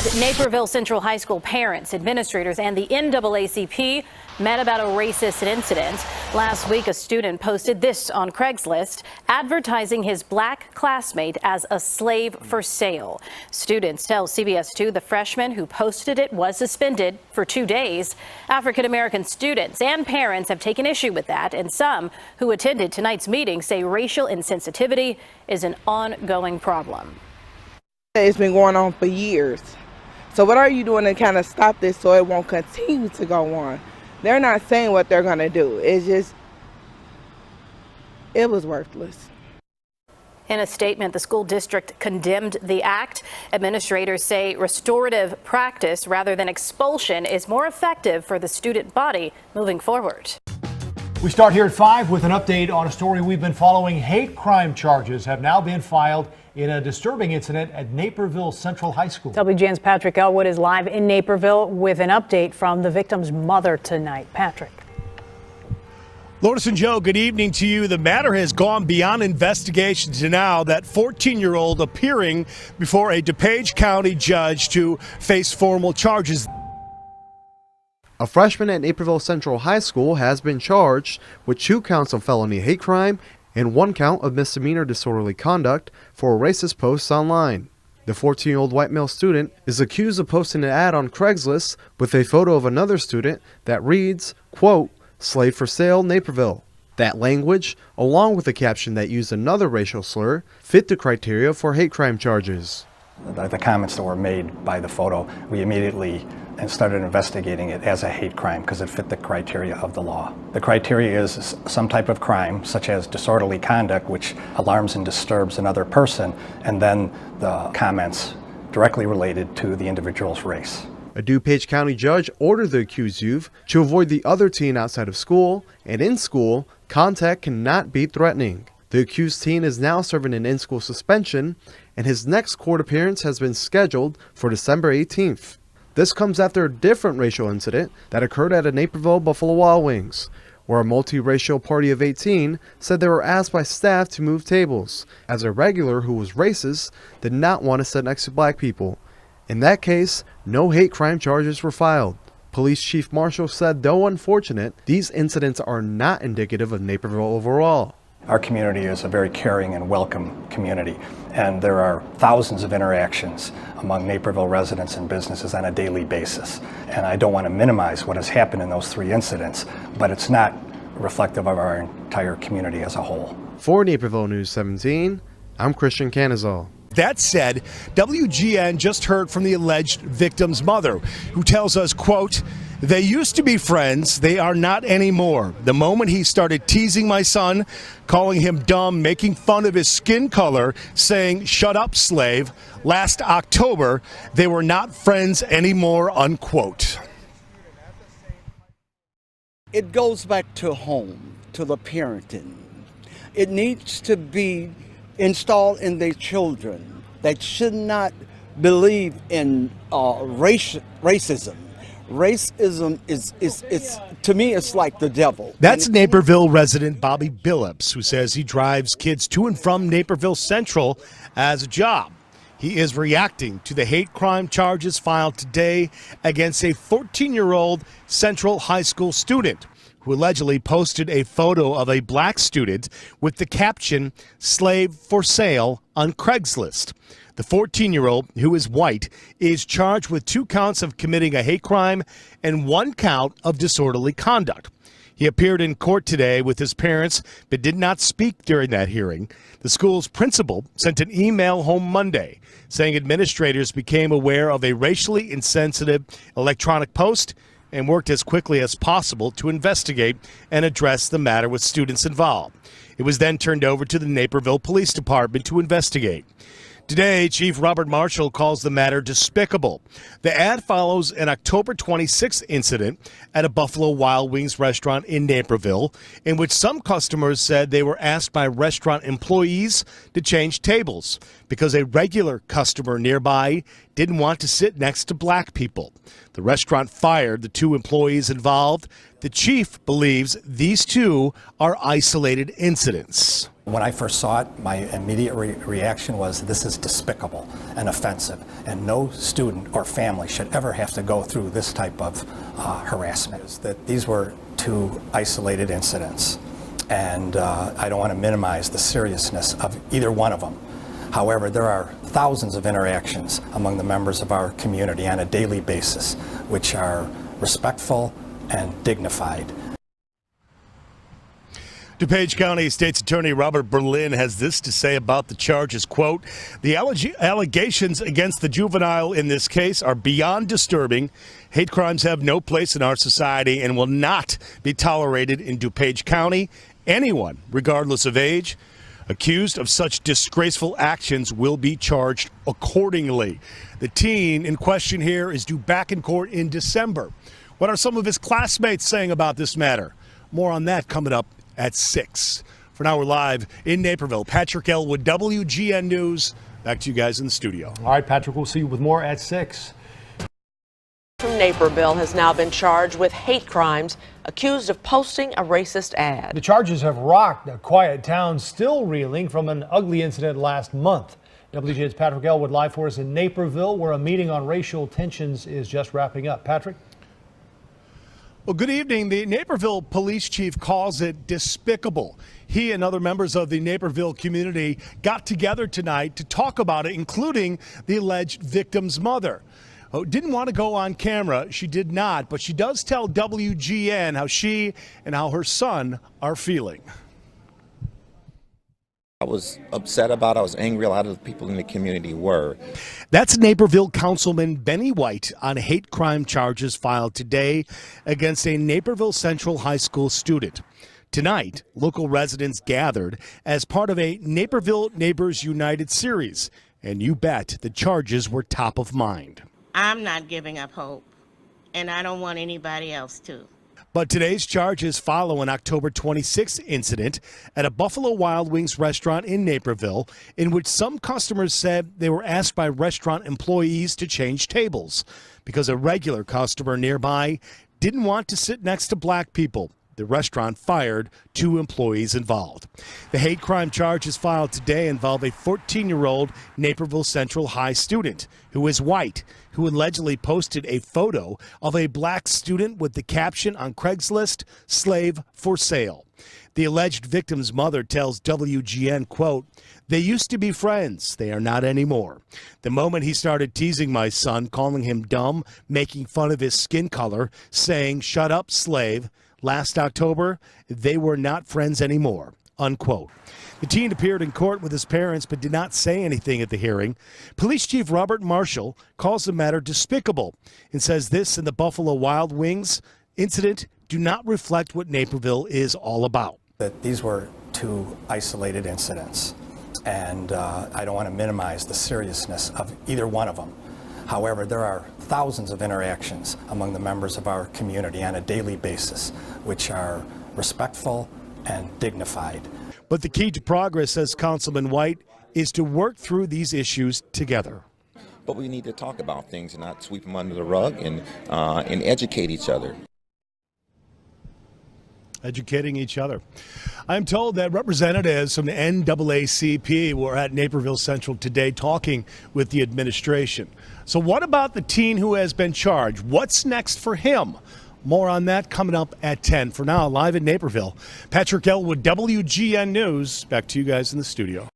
At Naperville Central High School, parents, administrators, and the NAACP met about a racist incident. Last week, a student posted this on Craigslist, advertising his black classmate as a slave for sale. Students tell CBS 2 the freshman who posted it was suspended for 2 days. African-American students and parents have taken issue with that, and some who attended tonight's meeting say racial insensitivity is an ongoing problem. It's been going on for years. So what are you doing to kind of stop this so it won't continue to go on? They're not saying what they're going to do. It was worthless. In a statement, the school district condemned the act. Administrators say restorative practice rather than expulsion is more effective for the student body moving forward. We start here at 5 with an update on a story we've been following. Hate crime charges have now been filed in a disturbing incident at Naperville Central High School. WGN's Patrick Elwood is live in Naperville with an update from the victim's mother tonight. Patrick. Lourdes and Joe, good evening to you. The matter has gone beyond investigation to now that 14-year-old appearing before a DuPage County judge to face formal charges. A freshman at Naperville Central High School has been charged with 2 counts of felony hate crime and 1 count of misdemeanor disorderly conduct for racist posts online. The 14-year-old white male student is accused of posting an ad on Craigslist with a photo of another student that reads, quote, "Slave for sale, Naperville." That language, along with a caption that used another racial slur, fit the criteria for hate crime charges. The comments that were made by the photo, we immediately started investigating it as a hate crime because it fit the criteria of the law. The criteria is some type of crime, such as disorderly conduct, which alarms and disturbs another person, and then the comments directly related to the individual's race. A DuPage County judge ordered the accused youth to avoid the other teen outside of school, and in school, contact cannot be threatening. The accused teen is now serving an in-school suspension, and his next court appearance has been scheduled for December 18th. This comes after a different racial incident that occurred at a Naperville Buffalo Wild Wings, where a multiracial party of 18 said they were asked by staff to move tables, as a regular who was racist did not want to sit next to black people. In that case, no hate crime charges were filed. Police Chief Marshall said, though unfortunate, these incidents are not indicative of Naperville overall. Our community is a very caring and welcome community, and there are thousands of interactions among Naperville residents and businesses on a daily basis. And I don't want to minimize what has happened in those 3 incidents, but it's not reflective of our entire community as a whole. For Naperville News 17, I'm Christian Canizal. That said, WGN just heard from the alleged victim's mother, who tells us, quote, "They used to be friends. They are not anymore. The moment he started teasing my son, calling him dumb, making fun of his skin color, saying, 'Shut up, slave,' last October, they were not friends anymore," unquote. It goes back to home, to the parenting. It needs to be installed in their children. They should not believe in racism. Racism is to me, it's like the devil. That's Naperville resident Bobby Billups, who says he drives kids to and from Naperville Central as a job. He is reacting to the hate crime charges filed today against a 14-year-old Central High School student who allegedly posted a photo of a black student with the caption, "Slave for sale," on Craigslist. The 14-year-old, who is white, is charged with 2 counts of committing a hate crime and 1 count of disorderly conduct. He appeared in court today with his parents but did not speak during that hearing. The school's principal sent an email home Monday saying administrators became aware of a racially insensitive electronic post and worked as quickly as possible to investigate and address the matter with students involved. It was then turned over to the Naperville Police Department to investigate. Today, Chief Robert Marshall calls the matter despicable. The ad follows an October 26th incident at a Buffalo Wild Wings restaurant in Naperville, in which some customers said they were asked by restaurant employees to change tables because a regular customer nearby didn't want to sit next to black people. The restaurant fired the 2 employees involved. The chief believes these 2 are isolated incidents. When I first saw it, my immediate reaction was, this is despicable and offensive, and no student or family should ever have to go through this type of harassment. That these were 2 isolated incidents, and I don't want to minimize the seriousness of either one of them. However, there are thousands of interactions among the members of our community on a daily basis, which are respectful and dignified. DuPage County State's Attorney Robert Berlin has this to say about the charges, quote, "The allegations against the juvenile in this case are beyond disturbing. Hate crimes have no place in our society and will not be tolerated in DuPage County. Anyone, regardless of age, accused of such disgraceful actions will be charged accordingly." The teen in question here is due back in court in December. What are some of his classmates saying about this matter? More on that coming up at 6. For now, we're live in Naperville. Patrick Elwood, WGN News. Back to you guys in the studio. All right, Patrick, we'll see you with more at 6. From Naperville has now been charged with hate crimes, accused of posting a racist ad. The charges have rocked a quiet town still reeling from an ugly incident last month. WGN's Patrick Elwood live for us in Naperville, where a meeting on racial tensions is just wrapping up. Patrick? Well, good evening. The Naperville police chief calls it despicable. He and other members of the Naperville community got together tonight to talk about it, including the alleged victim's mother. Didn't want to go on camera. She did not, but she does tell WGN how she and how her son are feeling. I was upset about it. I was angry. A lot of the people in the community were. That's Naperville Councilman Benny White on hate crime charges filed today against a Naperville Central High School student. Tonight, local residents gathered as part of a Naperville Neighbors United series. And you bet the charges were top of mind. I'm not giving up hope, and I don't want anybody else to. But today's charges follow an October 26th incident at a Buffalo Wild Wings restaurant in Naperville, in which some customers said they were asked by restaurant employees to change tables because a regular customer nearby didn't want to sit next to black people. The restaurant fired 2 employees involved. The hate crime charges filed today involve a 14-year-old Naperville Central High student who is white, who allegedly posted a photo of a black student with the caption on Craigslist, "Slave for sale." The alleged victim's mother tells WGN, quote, "They used to be friends. They are not anymore. The moment he started teasing my son, calling him dumb, making fun of his skin color, saying, 'Shut up, slave,' last October, they were not friends anymore," unquote. The teen appeared in court with his parents but did not say anything at the hearing. Police Chief Robert Marshall calls the matter despicable and says this and the Buffalo Wild Wings incident do not reflect what Naperville is all about. That these were 2 isolated incidents, and I don't want to minimize the seriousness of either one of them. However, there are thousands of interactions among the members of our community on a daily basis, which are respectful and dignified. But the key to progress, says Councilman White, is to work through these issues together. But we need to talk about things and not sweep them under the rug and educate each other. Educating each other. I'm told that representatives from the NAACP were at Naperville Central today talking with the administration. So what about the teen who has been charged? What's next for him? More on that coming up at 10. For now, live in Naperville, Patrick Elwood, WGN News. Back to you guys in the studio.